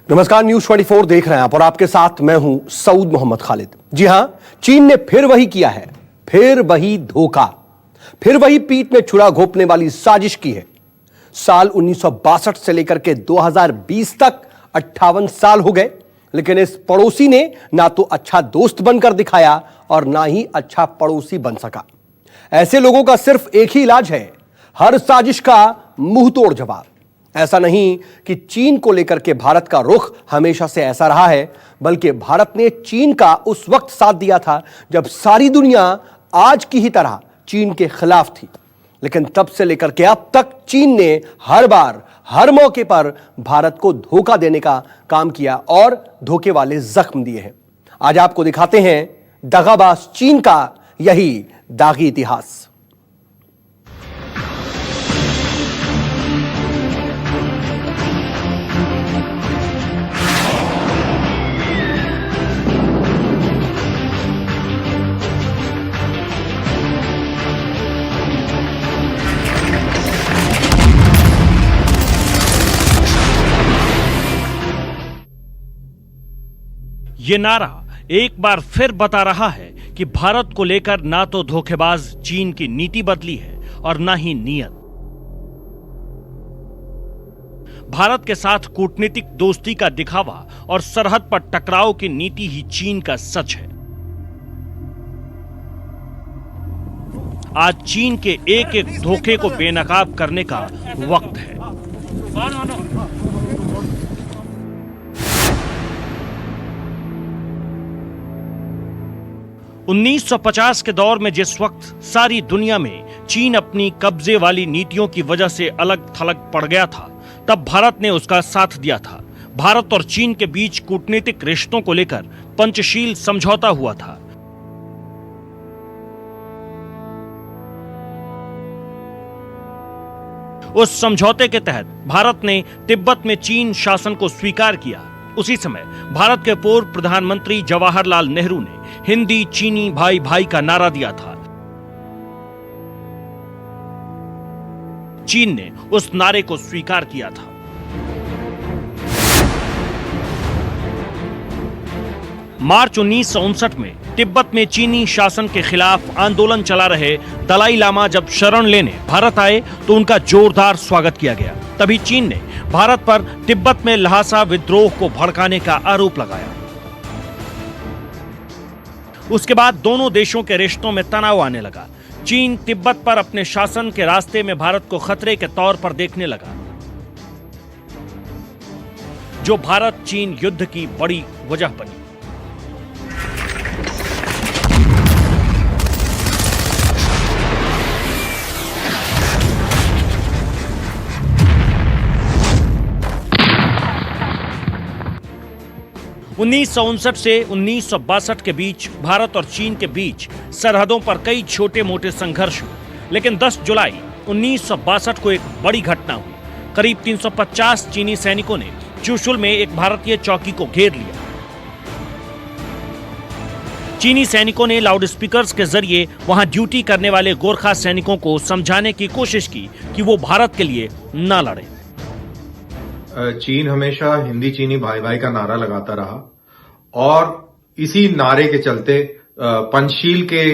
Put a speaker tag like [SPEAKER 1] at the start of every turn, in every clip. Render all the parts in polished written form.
[SPEAKER 1] नमस्कार, न्यूज 24 देख रहे हैं आप और आपके साथ मैं हूं सऊद मोहम्मद खालिद। जी हां, चीन ने फिर वही किया है, फिर वही धोखा, फिर वही पीठ में छुरा घोंपने वाली साजिश की है। साल 1962 से लेकर के 2020 तक 58 साल हो गए, लेकिन इस पड़ोसी ने ना तो अच्छा दोस्त बनकर दिखाया और ना ही अच्छा पड़ोसी बन सका। ऐसे लोगों का सिर्फ एक ही इलाज है, हर साजिश का मुंह तोड़ जवाब। ऐसा नहीं कि चीन को लेकर के भारत का रुख हमेशा से ऐसा रहा है, बल्कि भारत ने चीन का उस वक्त साथ दिया था जब सारी दुनिया आज की ही तरह चीन के खिलाफ थी। लेकिन तब से लेकर के अब तक चीन ने हर बार हर मौके पर भारत को धोखा देने का काम किया और धोखे वाले जख्म दिए हैं। आज आपको दिखाते हैं दगाबाज चीन का यही दागी इतिहास।
[SPEAKER 2] ये नारा एक बार फिर बता रहा है कि भारत को लेकर ना तो धोखेबाज चीन की नीति बदली है और ना ही नीयत। भारत के साथ कूटनीतिक दोस्ती का दिखावा और सरहद पर टकराव की नीति ही चीन का सच है। आज चीन के एक एक धोखे को बेनकाब करने का वक्त है। 1950 के दौर में जिस वक्त सारी दुनिया में चीन अपनी कब्जे वाली नीतियों की वजह से अलग थलग पड़ गया था, तब भारत ने उसका साथ दिया था। भारत और चीन के बीच कूटनीतिक रिश्तों को लेकर पंचशील समझौता हुआ था। उस समझौते के तहत भारत ने तिब्बत में चीन शासन को स्वीकार किया। उसी समय भारत के पूर्व प्रधानमंत्री जवाहरलाल नेहरू ने हिंदी चीनी भाई भाई का नारा दिया था। चीन ने उस नारे को स्वीकार किया था। मार्च 1959 में तिब्बत में चीनी शासन के खिलाफ आंदोलन चला रहे दलाई लामा जब शरण लेने भारत आए तो उनका जोरदार स्वागत किया गया। तभी चीन ने भारत पर तिब्बत में ल्हासा विद्रोह को भड़काने का आरोप लगाया। उसके बाद दोनों देशों के रिश्तों में तनाव आने लगा। चीन तिब्बत पर अपने शासन के रास्ते में भारत को खतरे के तौर पर देखने लगा, जो भारत चीन युद्ध की बड़ी वजह बनी। उन्नीस से 1962 के बीच भारत और चीन के बीच सरहदों पर कई छोटे मोटे संघर्ष हुए, लेकिन 10 जुलाई 1962 को एक बड़ी घटना हुई। करीब 350 चीनी सैनिकों ने चुशुल में एक भारतीय चौकी को घेर लिया। चीनी सैनिकों ने लाउडस्पीकर्स के जरिए वहां ड्यूटी करने वाले गोरखा सैनिकों को समझाने की कोशिश की कि वो भारत के लिए न लड़े।
[SPEAKER 3] चीन हमेशा हिंदी चीनी भाई भाई का नारा लगाता रहा और इसी नारे के चलते, पंचशील के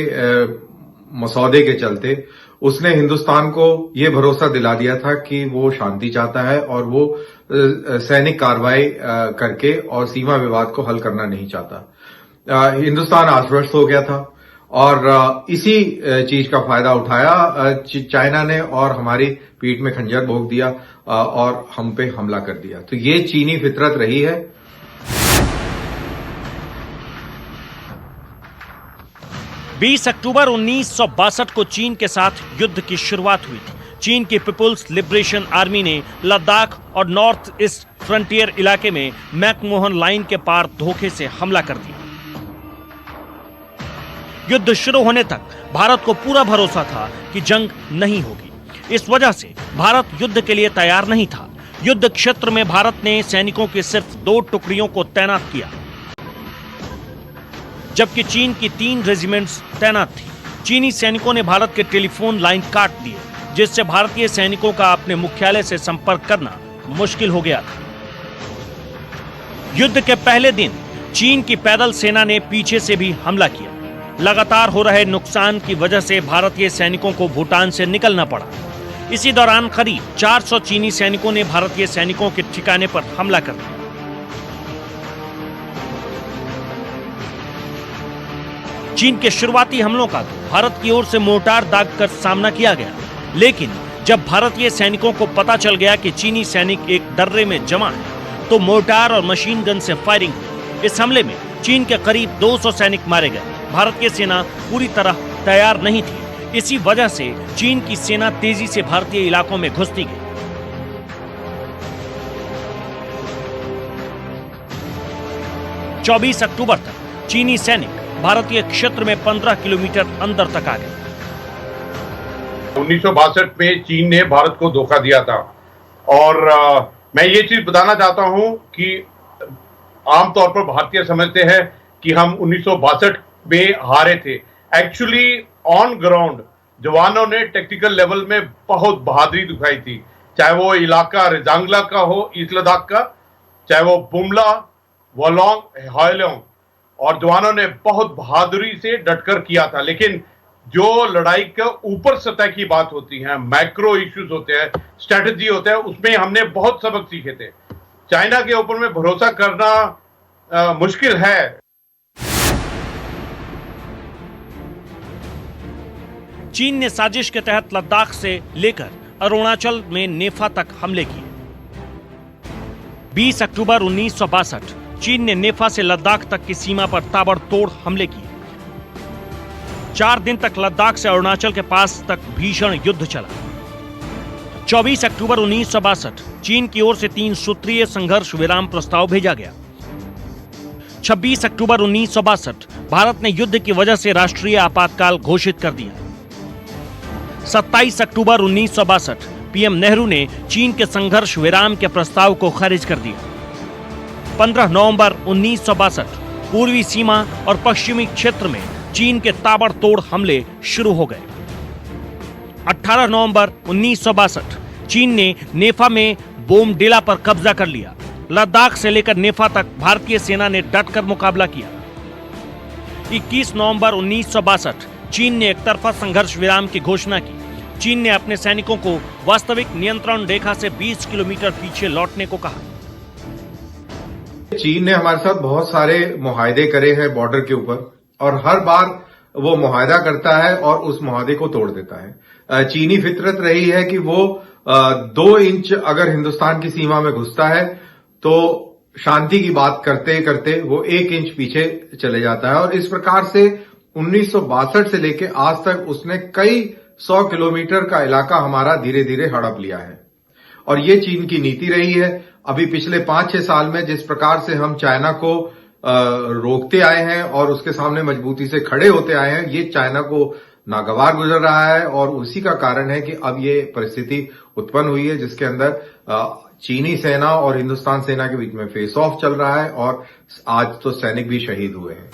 [SPEAKER 3] मसौदे के चलते उसने हिंदुस्तान को ये भरोसा दिला दिया था कि वो शांति चाहता है और वो सैनिक कार्रवाई करके और सीमा विवाद को हल करना नहीं चाहता। हिंदुस्तान आश्वस्त हो गया था और इसी चीज का फायदा उठाया चाइना ने और हमारी पीठ में खंजर भोंक दिया और हम पे हमला कर दिया। तो ये चीनी फितरत रही है।
[SPEAKER 2] बीस अक्टूबर 1962 को चीन के साथ युद्ध की शुरुआत हुई थी। चीन की पीपुल्स लिबरेशन आर्मी ने लद्दाख और नॉर्थ ईस्ट फ्रंटियर इलाके में मैकमोहन लाइन के पार धोखे से हमला कर दिया। युद्ध शुरू होने तक भारत को पूरा भरोसा था कि जंग नहीं होगी। इस वजह से भारत युद्ध के लिए तैयार नहीं था। युद्ध क्षेत्र में भारत ने सैनिकों की सिर्फ 2 टुकड़ियों को तैनात किया, जबकि चीन की 3 रेजिमेंट्स तैनात थी। चीनी सैनिकों ने भारत के टेलीफोन लाइन काट दिए, जिससे भारतीय सैनिकों का अपने मुख्यालय से संपर्क करना मुश्किल हो गया था। युद्ध के पहले दिन चीन की पैदल सेना ने पीछे से भी हमला किया। लगातार हो रहे नुकसान की वजह से भारतीय सैनिकों को भूटान से निकलना पड़ा। इसी दौरान करीब 400 चीनी सैनिकों ने भारतीय सैनिकों के ठिकाने पर हमला कर दिया। चीन के शुरुआती हमलों का तो भारत की ओर से मोर्टार दागकर सामना किया गया, लेकिन जब भारतीय सैनिकों को पता चल गया कि चीनी सैनिक एक दर्रे में जमा है, तो मोर्टार और मशीन गन से फायरिंग हुई। इस हमले में चीन के करीब 200 सैनिक मारे गए। भारतीय सेना पूरी तरह तैयार नहीं थी। इसी वजह से चीन की सेना तेजी से भारतीय इलाकों में घुसती गई। चौबीस अक्टूबर तक चीनी सैनिक भारतीय क्षेत्र में 15 किलोमीटर अंदर तक आ गए।
[SPEAKER 4] 1962 में चीन ने भारत को धोखा दिया था और मैं ये चीज बताना चाहता हूं कि आमतौर पर भारतीय समझते हैं कि हम 1962 में हारे थे। एक्चुअली ऑन ग्राउंड जवानों ने टेक्निकल लेवल में बहुत बहादुरी दिखाई थी, चाहे वो इलाका रिजांगला का हो, ईस्ट लद्दाख का, चाहे वो बुमला, वोलोंग, हायलोंग, और जवानों ने बहुत बहादुरी से डटकर किया था। लेकिन जो लड़ाई के ऊपर सतह की बात होती है, मैक्रो इश्यूज होते हैं, स्ट्रेटजी होते हैं, उसमें हमने बहुत सबक सीखे थे। चाइना के ऊपर में भरोसा करना मुश्किल है।
[SPEAKER 2] चीन ने साजिश के तहत लद्दाख से लेकर अरुणाचल में नेफा तक हमले किए। 20 अक्टूबर 1962 चीन ने नेफा से लद्दाख तक की सीमा पर ताबड़तोड़ हमले किए। 4 दिन तक लद्दाख से अरुणाचल के पास तक भीषण युद्ध चला। 24 अक्टूबर 1962 चीन की ओर से 3 सूत्रीय संघर्ष विराम प्रस्ताव भेजा गया। 26 अक्टूबर 1962 भारत ने युद्ध की वजह से राष्ट्रीय आपातकाल घोषित कर दिया। 27 अक्टूबर 1962 पीएम नेहरू ने चीन के संघर्ष विराम के प्रस्ताव को खारिज कर दिया। 15 नवंबर 1962 पूर्वी सीमा और पश्चिमी क्षेत्र में चीन के ताबड़तोड़ हमले शुरू हो गए। 18 नवंबर 1962 चीन ने नेफा में बोमडिला पर कब्जा कर लिया। लद्दाख से लेकर नेफा तक भारतीय सेना ने डटकर मुकाबला किया। 21 नवंबर 1962 चीन ने एकतरफा संघर्ष विराम की घोषणा की। चीन ने अपने सैनिकों को वास्तविक नियंत्रण रेखा से 20 किलोमीटर पीछे लौटने को कहा।
[SPEAKER 3] चीन ने हमारे साथ बहुत सारे मुआहदे करे हैं बॉर्डर के ऊपर, और हर बार वो मुआहदा करता है और उस मुआहदे को तोड़ देता है। चीनी फितरत रही है कि वो 2 इंच अगर हिंदुस्तान की सीमा में घुसता है तो शांति की बात करते करते वो 1 इंच पीछे चले जाता है। और इस प्रकार से 1962 से लेके आज तक उसने कई 100 किलोमीटर का इलाका हमारा धीरे धीरे हड़प लिया है। और ये चीन की नीति रही है। अभी पिछले 5-6 साल में जिस प्रकार से हम चाइना को रोकते आए हैं और उसके सामने मजबूती से खड़े होते आए हैं, ये चाइना को नागवार गुजर रहा है। और उसी का कारण है कि अब ये परिस्थिति उत्पन्न हुई है जिसके अंदर चीनी सेना और हिंदुस्तान सेना के बीच में फेस ऑफ चल रहा है, और आज तो सैनिक भी शहीद हुए हैं।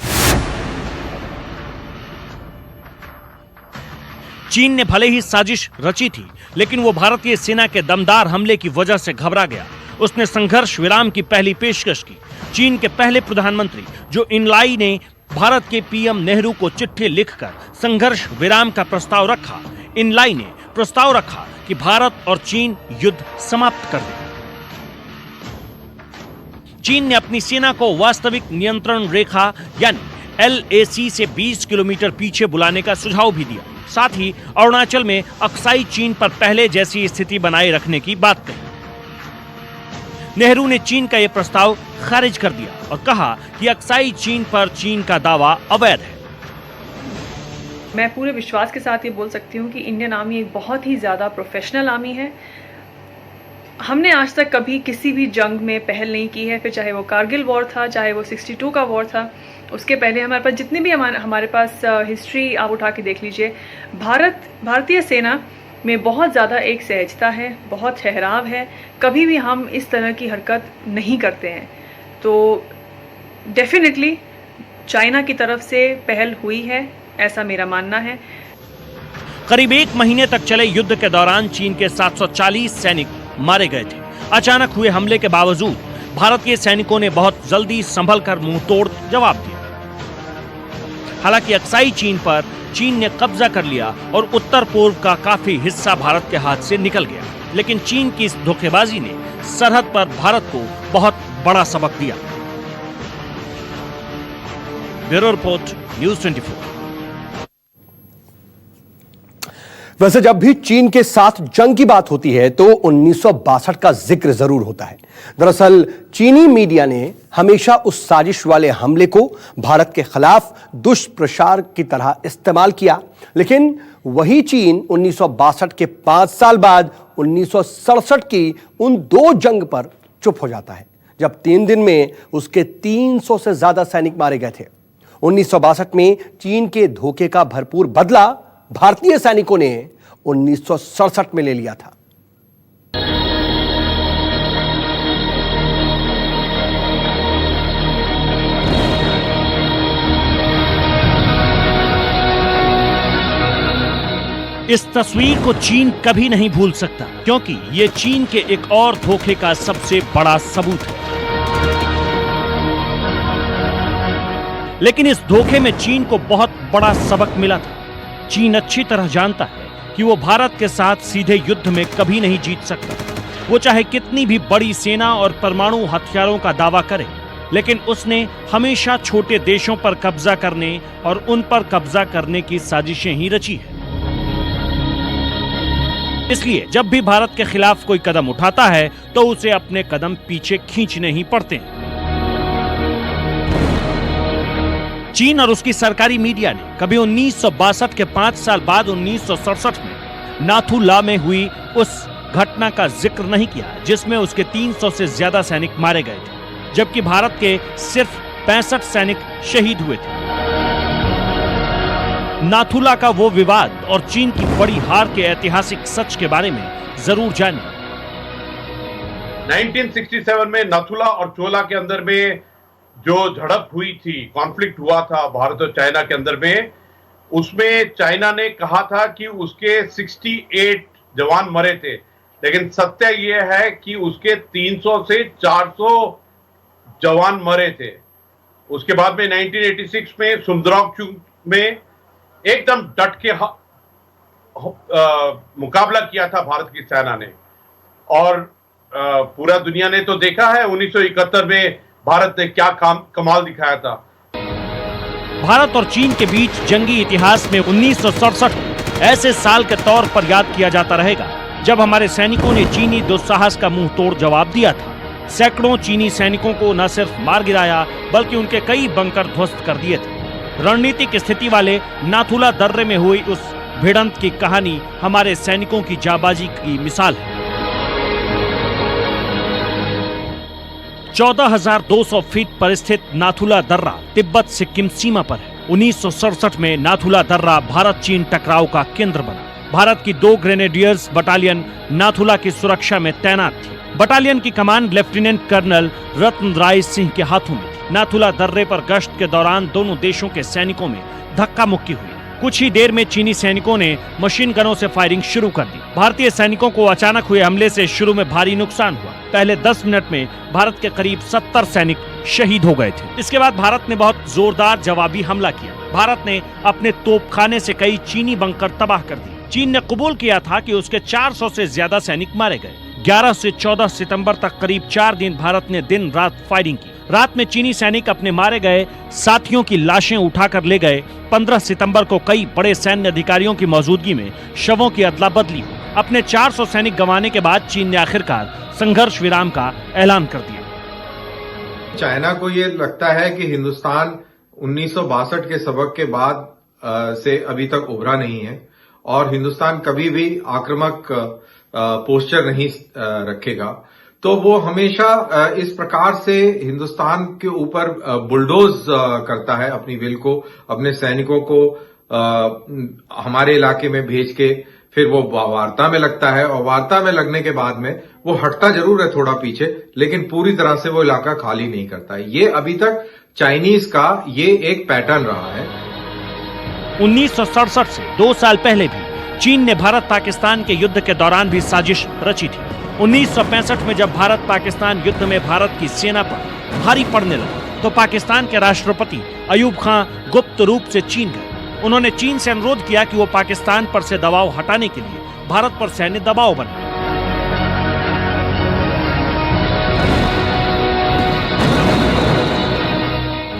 [SPEAKER 2] चीन ने भले ही साजिश रची थी, लेकिन वो भारतीय सेना के दमदार हमले की वजह से घबरा गया। उसने संघर्ष विराम की पहली पेशकश की। चीन के पहले प्रधानमंत्री जो इनलाई ने भारत के पीएम नेहरू को चिट्ठी लिखकर संघर्ष विराम का प्रस्ताव रखा। इनलाई ने प्रस्ताव रखा कि भारत और चीन युद्ध समाप्त कर दे। चीन ने अपनी सेना को वास्तविक नियंत्रण रेखा यानी LAC से 20 किलोमीटर पीछे बुलाने का सुझाव भी दिया। साथ ही अरुणाचल में अक्साई चीन पर पहले जैसी स्थिति बनाए रखने की बात कही। नेहरू ने चीन का यह प्रस्ताव खारिज कर दिया और कहा कि अक्साई चीन पर चीन का दावा अवैध है।
[SPEAKER 5] मैं पूरे विश्वास के साथ ये बोल सकती हूँ कि इंडियन आर्मी एक बहुत ही ज़्यादा प्रोफेशनल आर्मी है। हमने आज तक कभी किसी भी जंग में पहल नहीं की है, फिर चाहे वो कारगिल वॉर था, चाहे वो 62 का वॉर था, उसके पहले हमारे पास जितनी भी हमारे पास हिस्ट्री आप उठा के देख लीजिए। भारतीय सेना में बहुत ज़्यादा एक सहजता है, बहुत ठहराव है। कभी भी हम इस तरह की हरकत नहीं करते हैं। तो डेफिनेटली चाइना की तरफ से पहल हुई है, ऐसा मेरा मानना है।
[SPEAKER 2] करीब 1 महीने तक चले युद्ध के दौरान चीन के 740 सैनिक मारे गए थे। अचानक हुए हमले के बावजूद भारतीय सैनिकों ने बहुत जल्दी संभल कर मुंह तोड़ जवाब दिया। हालांकि अक्साई चीन पर चीन ने कब्जा कर लिया और उत्तर पूर्व का काफी हिस्सा भारत के हाथ से निकल गया, लेकिन चीन की इस धोखेबाजी ने सरहद पर भारत को बहुत बड़ा सबक दिया। Bureau report, news 24।
[SPEAKER 1] वैसे जब भी चीन के साथ जंग की बात होती है तो 1962 का जिक्र जरूर होता है। दरअसल चीनी मीडिया ने हमेशा उस साजिश वाले हमले को भारत के खिलाफ दुष्प्रचार की तरह इस्तेमाल किया, लेकिन वही चीन 1962 के 5 साल बाद 1967 की उन 2 जंग पर चुप हो जाता है, जब 3 दिन में उसके 300 से ज्यादा सैनिक मारे गए थे। 1962 में चीन के धोखे का भरपूर बदला भारतीय सैनिकों ने 1967 में ले लिया था।
[SPEAKER 2] इस तस्वीर को चीन कभी नहीं भूल सकता, क्योंकि ये चीन के एक और धोखे का सबसे बड़ा सबूत है। लेकिन इस धोखे में चीन को बहुत बड़ा सबक मिला था। चीन अच्छी तरह जानता है कि वो भारत के साथ सीधे युद्ध में कभी नहीं जीत सकता। वो चाहे कितनी भी बड़ी सेना और परमाणु हथियारों का दावा करे, लेकिन उसने हमेशा छोटे देशों पर कब्जा करने और उन पर कब्जा करने की साजिशें ही रची है। इसलिए जब भी भारत के खिलाफ कोई कदम उठाता है तो उसे अपने कदम पीछे खींचने ही पड़ते हैं। चीन और उसकी सरकारी मीडिया ने कभी 1962 के 5 साल बाद 1967 में नाथू ला में हुई उस घटना का जिक्र नहीं किया जिसमें उसके 300 से ज्यादा सैनिक मारे गए थे, जबकि भारत के सिर्फ 65 सैनिक शहीद हुए थे। नाथुला का वो विवाद और चीन की बड़ी हार के ऐतिहासिक सच के बारे में जरूर जानें।
[SPEAKER 4] 1967 में नाथुला और चोला के अंदर में जो झड़प हुई थी, कॉन्फ्लिक्ट हुआ था भारत और चाइना के अंदर में, उसमें चाइना ने कहा था कि उसके 68 जवान मरे थे, लेकिन सत्य यह है कि उसके 300 से 400 जवान मरे थे। उसके बाद में 1986 में सुंदरॉक में एकदम डट के मुकाबला किया था भारत की सेना ने, और पूरा दुनिया ने तो देखा है 1971 में भारत ने क्या कमाल दिखाया था।
[SPEAKER 2] भारत और चीन के बीच जंगी इतिहास में 1967 ऐसे साल के तौर पर याद किया जाता रहेगा जब हमारे सैनिकों ने चीनी दुस्साहस का मुंह तोड़ जवाब दिया था। सैकड़ों चीनी सैनिकों को न सिर्फ मार गिराया बल्कि उनके कई बंकर ध्वस्त कर दिए थे। रणनीतिक स्थिति वाले नाथुला दर्रे में हुई उस भिड़ंत की कहानी हमारे सैनिकों की जाबाजी की मिसाल है। 14,200 फीट पर स्थित नाथुला दर्रा तिब्बत सिक्किम सीमा पर है। 1967 में नाथुला दर्रा भारत चीन टकराव का केंद्र बना। भारत की 2 ग्रेनेडियर्स बटालियन नाथुला की सुरक्षा में तैनात थी। बटालियन की कमान लेफ्टिनेंट कर्नल रत्न राय सिंह के हाथों में थी। नाथुला दर्रे पर गश्त के दौरान दोनों देशों के सैनिकों में धक्का मुक्की हुई। कुछ ही देर में चीनी सैनिकों ने मशीन गनों से फायरिंग शुरू कर दी। भारतीय सैनिकों को अचानक हुए हमले से शुरू में भारी नुकसान हुआ। पहले 10 मिनट में भारत के करीब 70 सैनिक शहीद हो गए थे। इसके बाद भारत ने बहुत जोरदार जवाबी हमला किया। भारत ने अपने तोपखाने से कई चीनी बंकर तबाह कर दिए। चीन ने कबूल किया था कि उसके 400 से ज्यादा सैनिक मारे गए। 11 से 14 सितंबर तक करीब 4 दिन भारत ने दिन रात फायरिंग की। रात में चीनी सैनिक अपने मारे गए साथियों की लाशें उठाकर ले गए। 15 सितंबर को कई बड़े सैन्य अधिकारियों की मौजूदगी में शवों की अदला बदली हुई। अपने 400 सैनिक गंवाने के बाद चीन ने आखिरकार संघर्ष विराम का ऐलान कर दिया।
[SPEAKER 3] चाइना को ये लगता है कि हिंदुस्तान 1962 के सबक के बाद से अभी तक उभरा नहीं है और हिंदुस्तान कभी भी आक्रामक पोस्चर नहीं रखेगा, तो वो हमेशा इस प्रकार से हिंदुस्तान के ऊपर बुलडोज करता है अपनी विल को, अपने सैनिकों को हमारे इलाके में भेज के फिर वो वार्ता में लगता है और वार्ता में लगने के बाद में वो हटता जरूर है थोड़ा पीछे, लेकिन पूरी तरह से वो इलाका खाली नहीं करता है। ये अभी तक चाइनीज का ये एक पैटर्न रहा है।
[SPEAKER 2] 1967 से 2 साल पहले भी चीन ने भारत पाकिस्तान के युद्ध के दौरान भी साजिश रची थी। 1965 में जब भारत पाकिस्तान युद्ध में भारत की सेना पर भारी पड़ने लगा तो पाकिस्तान के राष्ट्रपति अयूब खां गुप्त रूप से चीन गए। उन्होंने चीन से अनुरोध किया कि वो पाकिस्तान पर से दबाव हटाने के लिए भारत पर सैन्य दबाव बनाए।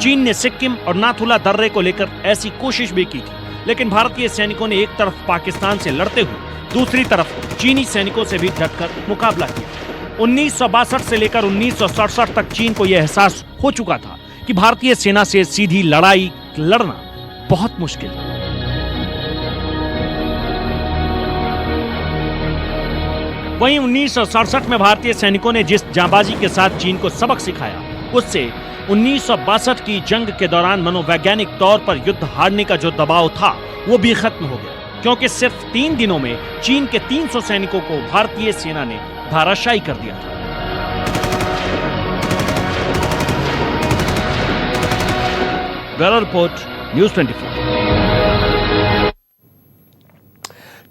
[SPEAKER 2] चीन ने सिक्किम और नाथुला दर्रे को लेकर ऐसी कोशिश भी की थी, लेकिन भारतीय सैनिकों ने एक तरफ पाकिस्तान से लड़ते हुए दूसरी तरफ चीनी सैनिकों से भी डटकर मुकाबला किया। 1962 से लेकर 1967 तक चीन को यह एहसास हो चुका था कि भारतीय सेना से सीधी लड़ाई लड़ना बहुत मुश्किल है। वहीं 1967 में भारतीय सैनिकों ने जिस जांबाजी के साथ चीन को सबक सिखाया, उससे 1962 की जंग के दौरान मनोवैज्ञानिक तौर पर युद्ध हारने का जो दबाव था वो भी खत्म हो गया, क्योंकि सिर्फ 3 दिनों में चीन के 300 सैनिकों को भारतीय सेना ने धराशायी कर दिया था। Bureau report, news 24।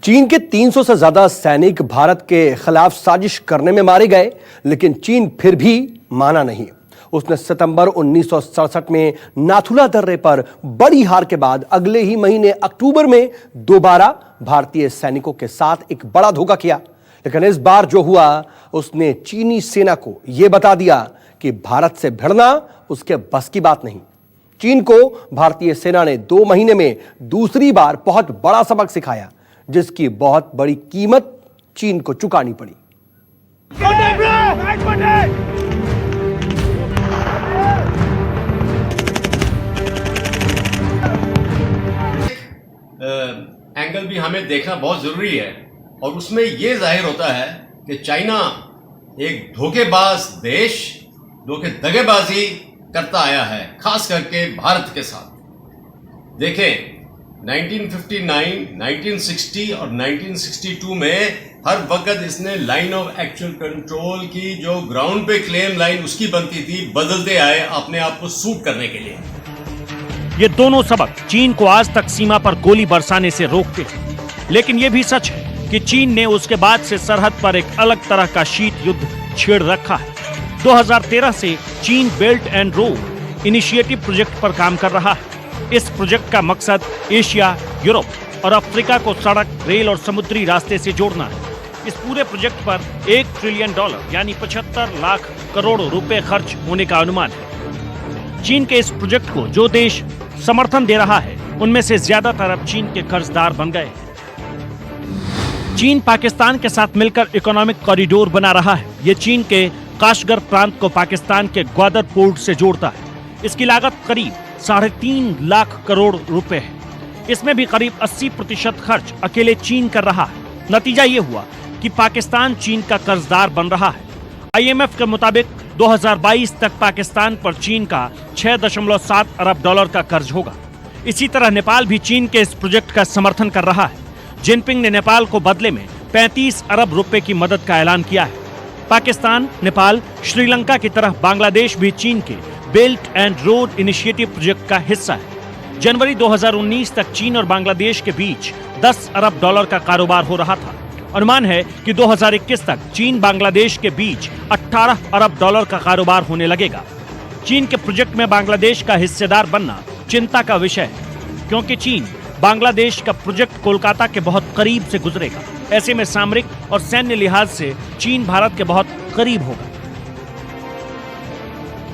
[SPEAKER 1] चीन के 300 से ज्यादा सैनिक भारत के खिलाफ साजिश करने में मारे गए, लेकिन चीन फिर भी माना नहीं। उसने सितंबर 1967 में नाथुला दर्रे पर बड़ी हार के बाद अगले ही महीने अक्टूबर में दोबारा भारतीय सैनिकों के साथ एक बड़ा धोखा किया। लेकिन इस बार जो हुआ, उसने चीनी सेना को यह बता दिया कि भारत से भिड़ना उसके बस की बात नहीं। चीन को भारतीय सेना ने 2 महीने में दूसरी बार बहुत बड़ा सबक सिखाया, जिसकी बहुत बड़ी कीमत चीन को चुकानी पड़ी।
[SPEAKER 6] एंगल भी हमें देखना बहुत जरूरी है, और उसमें यह जाहिर होता है कि चाइना एक धोखेबाज देश, दगेबाजी करता आया है, खास करके भारत के साथ। देखें, 1959, 1960 और 1962 में हर वक्त इसने लाइन ऑफ एक्चुअल कंट्रोल की जो ग्राउंड पे क्लेम लाइन उसकी बनती थी, बदलते आए अपने आप को सूट करने के लिए।
[SPEAKER 2] ये दोनों सबक चीन को आज तक सीमा पर गोली बरसाने से रोकते थे। लेकिन यह भी सच है कि चीन ने उसके बाद से सरहद पर एक अलग तरह का शीत युद्ध छेड़ रखा है। 2013 से चीन belt and road initiative project पर काम कर रहा है। इस प्रोजेक्ट का मकसद एशिया, यूरोप और अफ्रीका को सड़क, रेल और समुद्री रास्ते से जोड़ना है। इस पूरे प्रोजेक्ट पर $1 ट्रिलियन यानी 75 लाख करोड़ रुपए खर्च होने का अनुमान है। चीन के इस प्रोजेक्ट को जो देश समर्थन दे रहा है, उनमें से ज्यादातर अब चीन के कर्जदार बन गए हैं। चीन पाकिस्तान के साथ मिलकर इकोनॉमिक कॉरिडोर बना रहा है। ये चीन के काशगर प्रांत को पाकिस्तान के ग्वादर पोर्ट से जोड़ता है। इसकी लागत करीब 3.5 लाख करोड़ रुपए है। इसमें भी करीब 80% खर्च अकेले चीन कर रहा है। नतीजा ये हुआ कि पाकिस्तान चीन का कर्जदार बन रहा है। IMF के मुताबिक 2022 तक पाकिस्तान पर चीन का $6.7 अरब का कर्ज होगा। इसी तरह नेपाल भी चीन के इस प्रोजेक्ट का समर्थन कर रहा है। जिनपिंग ने नेपाल को बदले में 35 अरब रुपए की मदद का ऐलान किया है। पाकिस्तान, नेपाल, श्रीलंका की तरह बांग्लादेश भी चीन के belt and road initiative project का हिस्सा है। जनवरी 2019 तक चीन और बांग्लादेश के बीच $10 अरब का कारोबार हो रहा था। अनुमान है कि 2021 तक चीन बांग्लादेश के बीच $18 अरब का कारोबार होने लगेगा। चीन के प्रोजेक्ट में बांग्लादेश का हिस्सेदार बनना चिंता का विषय है, क्योंकि चीन बांग्लादेश का प्रोजेक्ट कोलकाता के बहुत करीब से गुजरेगा। ऐसे में सामरिक और सैन्य लिहाज से चीन भारत के बहुत करीब होगा।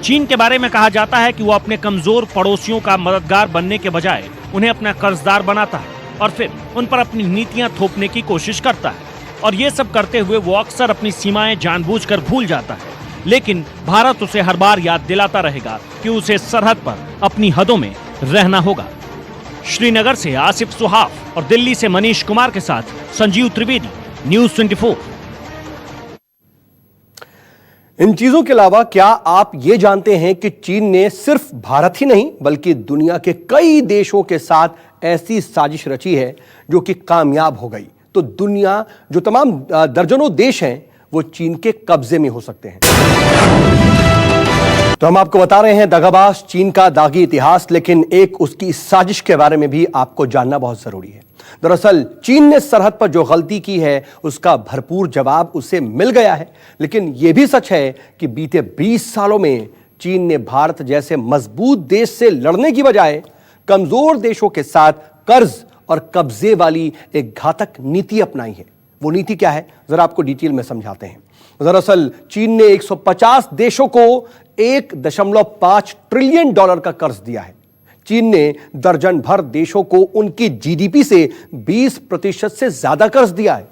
[SPEAKER 2] चीन के बारे में कहा जाता है कि वो अपने कमजोर पड़ोसियों का मददगार बनने के बजाय उन्हें अपना कर्जदार बनाता है और फिर उन पर अपनी नीतियां थोपने की कोशिश करता है। और ये सब करते हुए वो अक्सर अपनी सीमाएं जानबूझकर भूल जाता है। लेकिन भारत उसे हर बार याद दिलाता रहेगा कि उसे सरहद पर अपनी हदों में रहना होगा। श्रीनगर से आसिफ सुहाफ और दिल्ली से मनीष कुमार के साथ संजीव त्रिवेदी, न्यूज़ 24।
[SPEAKER 1] इन चीजों के अलावा क्या आप ये जानते हैं कि चीन ने सिर्फ भारत ही नहीं बल्कि दुनिया के कई देशों के साथ ऐसी साजिश रची है जो कि कामयाब हो गई? तो दुनिया जो तमाम दर्जनों देश हैं वो चीन के कब्जे में हो सकते हैं। तो हम आपको बता रहे हैं दगाबाज चीन का दागी इतिहास, लेकिन एक उसकी साजिश के बारे में भी आपको जानना बहुत जरूरी है। दरअसल चीन ने सरहद पर जो गलती की है उसका भरपूर जवाब उसे मिल गया है। लेकिन यह भी सच है कि बीते 20 सालों में चीन ने भारत जैसे मजबूत देश से लड़ने की बजाय कमजोर देशों के साथ कर्ज और कब्जे वाली एक घातक नीति अपनाई है। वो नीति क्या है, जरा आपको डिटेल में समझाते हैं। दरअसल चीन ने 150 देशों को $1.5 ट्रिलियन का कर्ज दिया है। चीन ने दर्जन भर देशों को उनकी जीडीपी से 20% से ज्यादा कर्ज दिया है।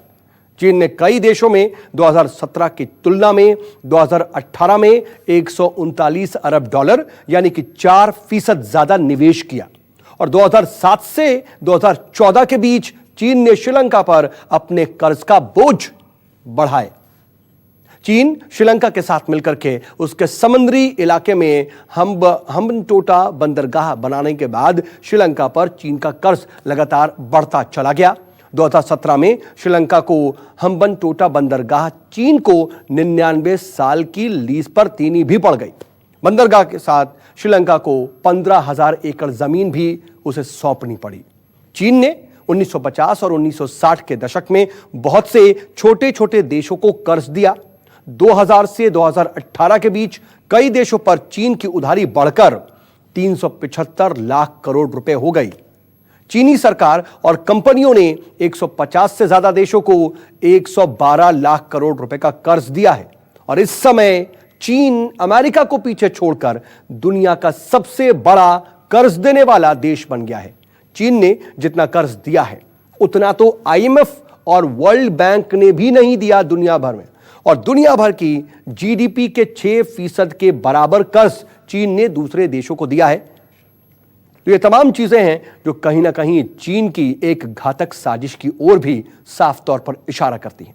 [SPEAKER 1] चीन ने कई देशों में 2017 की तुलना में 2018 में $139 अरब यानी कि 4% ज्यादा निवेश किया। और 2007 से 2014 के बीच चीन ने श्रीलंका पर अपने कर्ज का बोझ बढ़ाए। चीन श्रीलंका के साथ मिलकर के उसके समुद्री इलाके में हम्बनटोटा बंदरगाह बनाने के बाद श्रीलंका पर चीन का कर्ज लगातार बढ़ता चला गया। 2017 में श्रीलंका को हम्बनटोटा बंदरगाह चीन को 99 साल की लीज पर देनी भी पड़ गई। बंदरगाह के साथ श्रीलंका को 15,000 एकड़ जमीन भी उसे सौंपनी पड़ी। चीन ने 1950 और 1960 के दशक में बहुत से छोटे छोटे देशों को कर्ज दिया। 2000 से 2018 के बीच कई देशों पर चीन की उधारी बढ़कर 375 लाख करोड़ रुपए हो गई। चीनी सरकार और कंपनियों ने 150 से ज्यादा देशों को 112 लाख करोड़ रुपए का कर्ज दिया है। और इस समय चीन अमेरिका को पीछे छोड़कर दुनिया का सबसे बड़ा कर्ज देने वाला देश बन गया है। चीन ने जितना कर्ज दिया है उतना तो आईएमएफ और वर्ल्ड बैंक ने भी नहीं दिया दुनिया भर में। और दुनिया भर की जीडीपी के 6% के बराबर कर्ज चीन ने दूसरे देशों को दिया है। तो ये तमाम चीजें हैं जो कहीं ना कहीं चीन की एक घातक साजिश की ओर भी साफ तौर पर इशारा करती हैं।